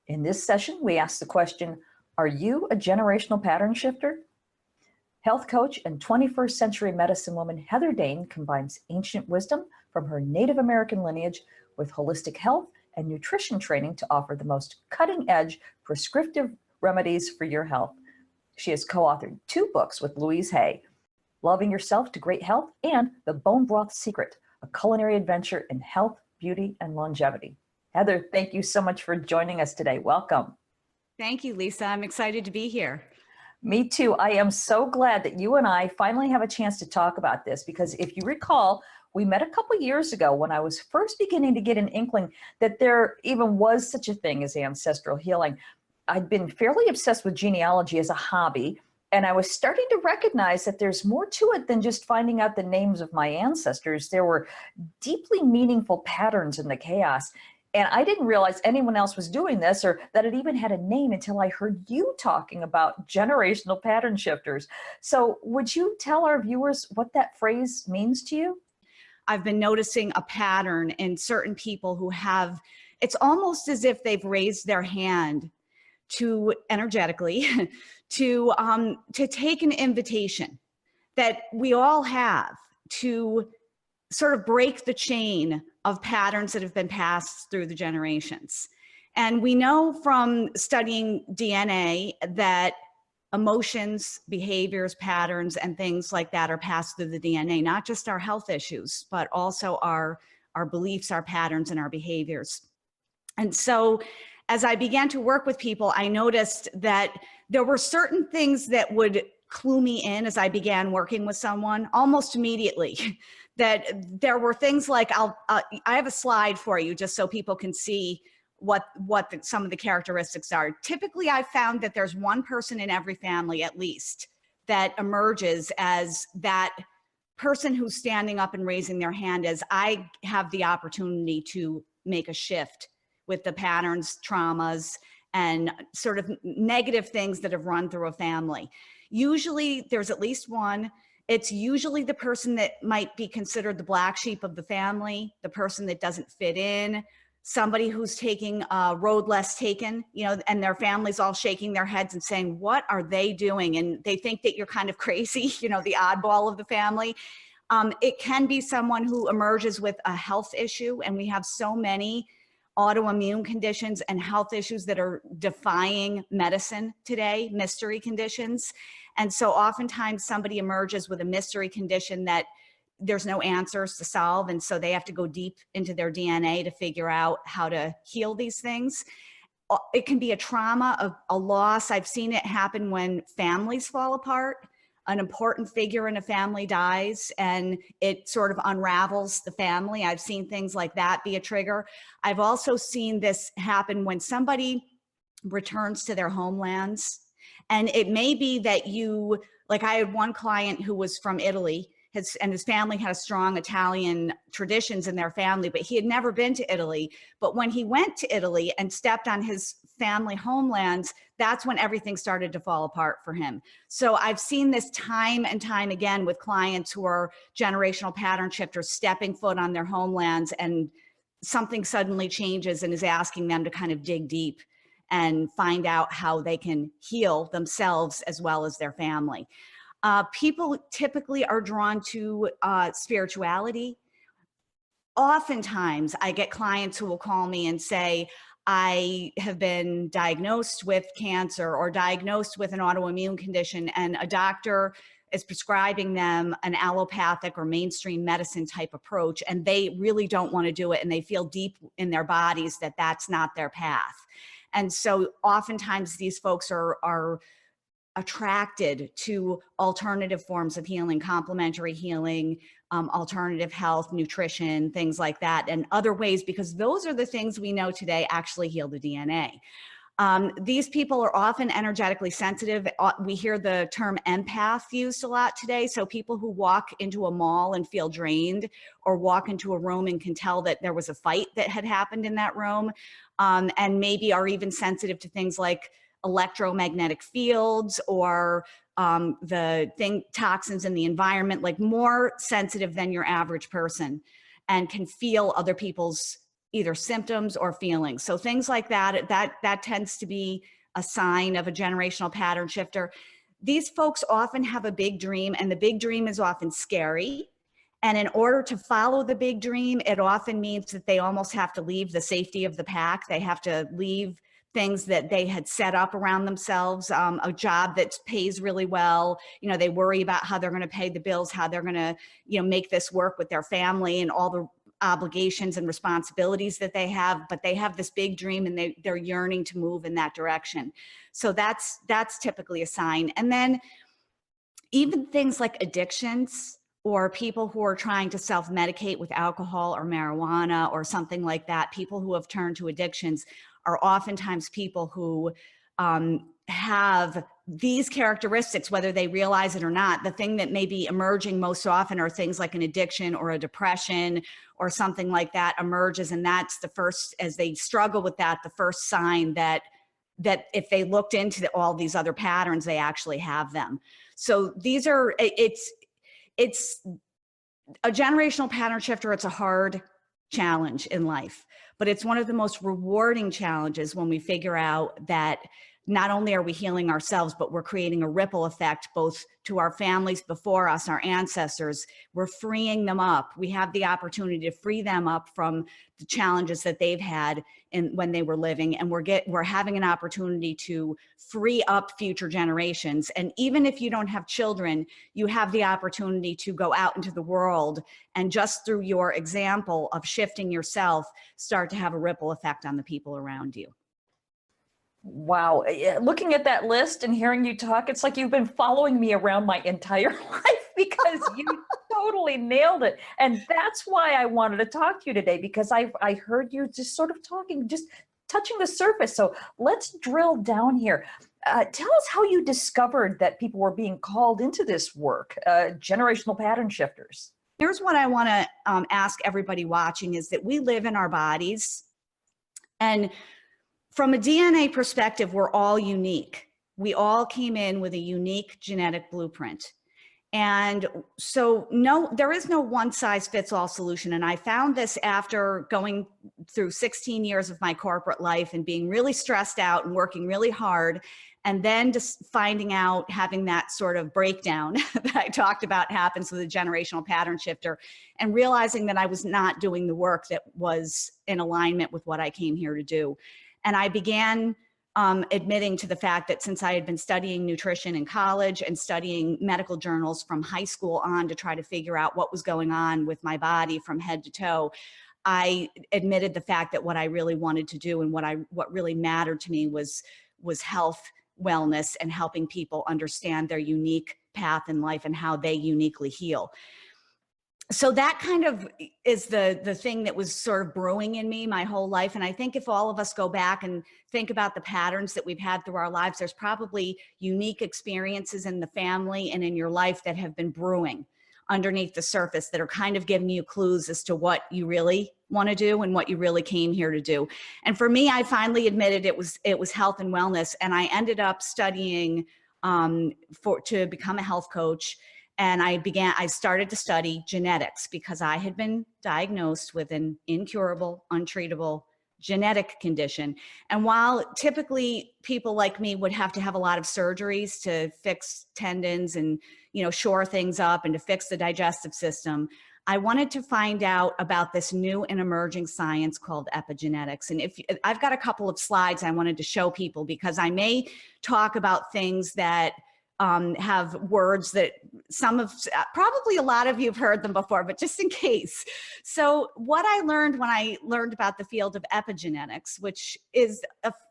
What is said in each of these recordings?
In this session, we ask the question, are you a generational pattern shifter? Health coach and 21st century medicine woman Heather Dane combines ancient wisdom from her Native American lineage with holistic health and nutrition training to offer the most cutting-edge prescriptive remedies for your health. She has co-authored 2 books with Louise Hay, Loving Yourself to Great Health and The Bone Broth Secret, a culinary adventure in health, beauty, and longevity. Heather, thank you so much for joining us today. Welcome. Thank you, Lisa. I'm excited to be here. Me too. I am so glad that you and I finally have a chance to talk about this, because if you recall, we met a couple years ago when I was first beginning to get an inkling that there even was such a thing as ancestral healing. I'd been fairly obsessed with genealogy as a hobby, and I was starting to recognize that there's more to it than just finding out the names of my ancestors. There were deeply meaningful patterns in the chaos. And I didn't realize anyone else was doing this or that it even had a name until I heard you talking about generational pattern shifters. So would you tell our viewers what that phrase means to you? I've been noticing a pattern in certain people who have, it's almost as if they've raised their hand to energetically to take an invitation that we all have to sort of break the chain of patterns that have been passed through the generations. And we know from studying DNA that emotions, behaviors, patterns, and things like that are passed through the DNA, not just our health issues, but also our beliefs, our patterns, and our behaviors. And so as I began to work with people, I noticed that there were certain things that would clue me in as I began working with someone almost immediately. That there were things like, I have a slide for you just so people can see what some of the characteristics are. Typically, I've found that there's one person in every family at least that emerges as that person who's standing up and raising their hand as I have the opportunity to make a shift with the patterns, traumas, and sort of negative things that have run through a family. Usually there's at least one. It's usually the person that might be considered the black sheep of the family, the person that doesn't fit in, somebody who's taking a road less taken, and their family's all shaking their heads and saying, what are they doing? And they think that you're kind of crazy, the oddball of the family. It can be someone who emerges with a health issue, and we have so many autoimmune conditions and health issues that are defying medicine today, mystery conditions. And so oftentimes somebody emerges with a mystery condition that there's no answers to solve. And so they have to go deep into their DNA to figure out how to heal these things. It can be a trauma, a loss. I've seen it happen when families fall apart. An important figure in a family dies and it sort of unravels the family. I've seen things like that be a trigger. I've also seen this happen when somebody returns to their homelands. And it may be that like I had one client who was from Italy, and his family had a strong Italian traditions in their family, but he had never been to Italy. But when he went to Italy and stepped on his family homelands, that's when everything started to fall apart for him. So I've seen this time and time again with clients who are generational pattern shifters stepping foot on their homelands, and something suddenly changes and is asking them to kind of dig deep and find out how they can heal themselves as well as their family. People typically are drawn to spirituality. Oftentimes, I get clients who will call me and say, I have been diagnosed with cancer or diagnosed with an autoimmune condition, and a doctor is prescribing them an allopathic or mainstream medicine type approach, and they really don't want to do it, and they feel deep in their bodies that that's not their path. And so oftentimes these folks are attracted to alternative forms of healing, complementary healing, alternative health, nutrition, things like that, and other ways, because those are the things we know today actually heal the DNA. These people are often energetically sensitive. We hear the term empath used a lot today. So people who walk into a mall and feel drained, or walk into a room and can tell that there was a fight that had happened in that room, and maybe are even sensitive to things like electromagnetic fields or toxins in the environment, like more sensitive than your average person, and can feel other people's either symptoms or feelings. So things like that tends to be a sign of a generational pattern shifter. These folks often have a big dream, and the big dream is often scary. And in order to follow the big dream, it often means that they almost have to leave the safety of the pack. They have to leave things that they had set up around themselves, a job that pays really well. You know, they worry about how they're going to pay the bills, how they're going to, you know, make this work with their family and all the obligations and responsibilities that they have, but they have this big dream and they're yearning to move in that direction. So that's typically a sign. And then even things like addictions, or people who are trying to self-medicate with alcohol or marijuana or something like that, people who have turned to addictions are oftentimes people who have these characteristics, whether they realize it or not. The thing that may be emerging most often are things like an addiction or a depression or something like that emerges. And that's the first, as they struggle with that, the first sign that if they looked into all these other patterns, they actually have them. So these are, it's a generational pattern shifter. It's a hard challenge in life, but it's one of the most rewarding challenges when we figure out that not only are we healing ourselves, but we're creating a ripple effect both to our families before us, our ancestors. We're freeing them up. We have the opportunity to free them up from the challenges that they've had when they were living, and we're having an opportunity to free up future generations. And even if you don't have children, you have the opportunity to go out into the world and just through your example of shifting yourself, start to have a ripple effect on the people around you. Wow. Looking at that list and hearing you talk, it's like you've been following me around my entire life, because you totally nailed it. And that's why I wanted to talk to you today, because I heard you just sort of talking, just touching the surface. So let's drill down here. Tell us how you discovered that people were being called into this work, generational pattern shifters. Here's what I want to ask everybody watching is that we live in our bodies, and from a DNA perspective, we're all unique. We all came in with a unique genetic blueprint. And so there is no one size fits all solution. And I found this after going through 16 years of my corporate life and being really stressed out and working really hard. And then just finding out, having that sort of breakdown that I talked about happens with a generational pattern shifter, and realizing that I was not doing the work that was in alignment with what I came here to do. And I began admitting to the fact that since I had been studying nutrition in college and studying medical journals from high school on to try to figure out what was going on with my body from head to toe, I admitted the fact that what I really wanted to do and what really mattered to me was health, wellness, and helping people understand their unique path in life and how they uniquely heal. So that kind of is the thing that was sort of brewing in me my whole life. And I think if all of us go back and think about the patterns that we've had through our lives, there's probably unique experiences in the family and in your life that have been brewing underneath the surface that are kind of giving you clues as to what you really want to do and what you really came here to do. And for me, I finally admitted it was health and wellness. And I ended up studying to become a health coach. And I started to study genetics because I had been diagnosed with an incurable, untreatable genetic condition. And while typically people like me would have to have a lot of surgeries to fix tendons and, shore things up and to fix the digestive system, I wanted to find out about this new and emerging science called epigenetics. And I've got a couple of slides I wanted to show people, because I may talk about things that have words that probably a lot of you have heard them before, but just in case. So what I learned when I learned about the field of epigenetics, which is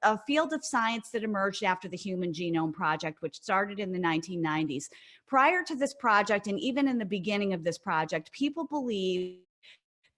a field of science that emerged after the Human Genome Project, which started in the 1990s. Prior to this project, and even in the beginning of this project, people believed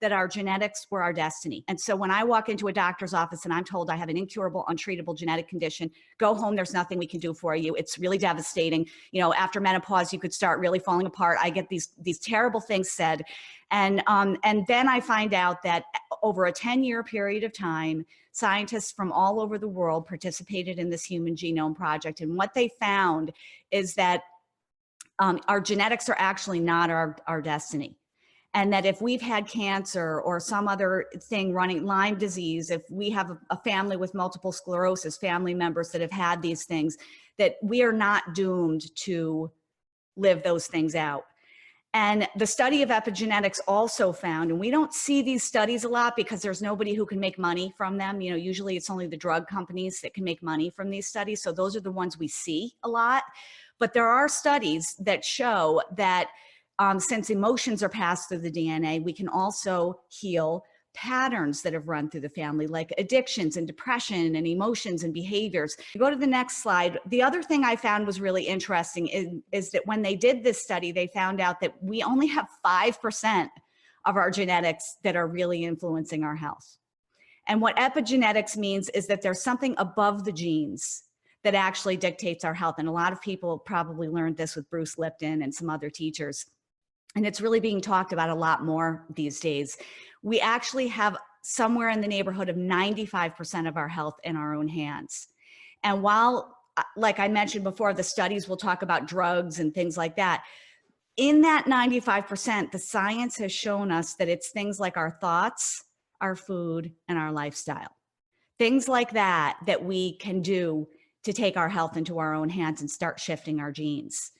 that our genetics were our destiny. And so when I walk into a doctor's office and I'm told I have an incurable, untreatable genetic condition, go home, there's nothing we can do for you. It's really devastating. After menopause, you could start really falling apart. I get these terrible things said. And then I find out that over a 10-year period of time, scientists from all over the world participated in this Human Genome Project. And what they found is that our genetics are actually not our destiny. And that if we've had cancer or some other thing running, Lyme disease, if we have a family with multiple sclerosis, family members that have had these things, that we are not doomed to live those things out. And the study of epigenetics also found, and we don't see these studies a lot because there's nobody who can make money from them. You know, usually it's only the drug companies that can make money from these studies. So those are the ones we see a lot. But there are studies that show that since emotions are passed through the DNA, we can also heal patterns that have run through the family, like addictions and depression and emotions and behaviors. Go to the next slide. The other thing I found was really interesting is that when they did this study, they found out that we only have 5% of our genetics that are really influencing our health. And what epigenetics means is that there's something above the genes that actually dictates our health. And a lot of people probably learned this with Bruce Lipton and some other teachers. And it's really being talked about a lot more these days. We actually have somewhere in the neighborhood of 95% of our health in our own hands. And while, like I mentioned before, the studies will talk about drugs and things like that, in that 95%, the science has shown us that it's things like our thoughts, our food, and our lifestyle. Things like that that we can do to take our health into our own hands and start shifting our genes.